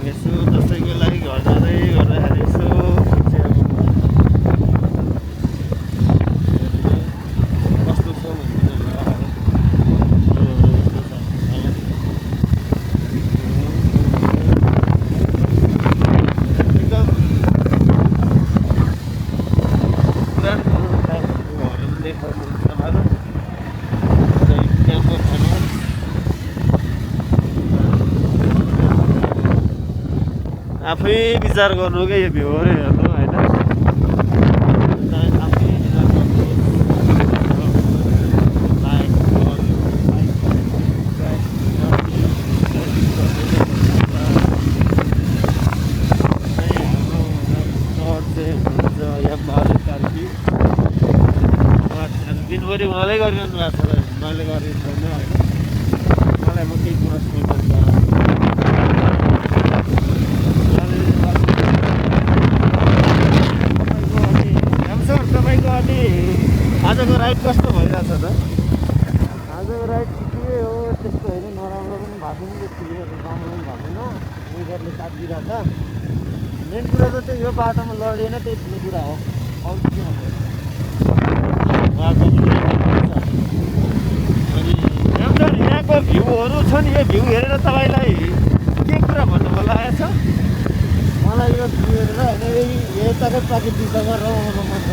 यसो दसैँको लागि घर जाँदै गर्दाखेरि यसो कस्तो छ आफै विचार गर्नु क्या यो भ्यूहरू हेर्नु होइन आफै विचार गर्नु दिनभरि उहाँले गरिरहनु भएको छ र मैले गरेको छैन होइन मलाई म केही कुरा सोध्नु आजको राइड कस्तो भइरहेछ त आजको राइड ठिकै हो त्यस्तो होइन नराम्रो पनि भएको छैन त्यति राम्रो पनि भएको छैन वेदरले साथ दिइरहेछ मेन कुरा त त्यही हो बाटोमा लडेन त्यही ठुलो कुरा हो अरू के बाटो अनि यहाँको भ्यूहरू छ नि यो भ्यू हेरेर तपाईँलाई के कुरा भन्नु मन लागेको छ मलाई यो भ्यू हेरेर होइन यताकै प्राकृतिक जग्गा रमाउनु मन छ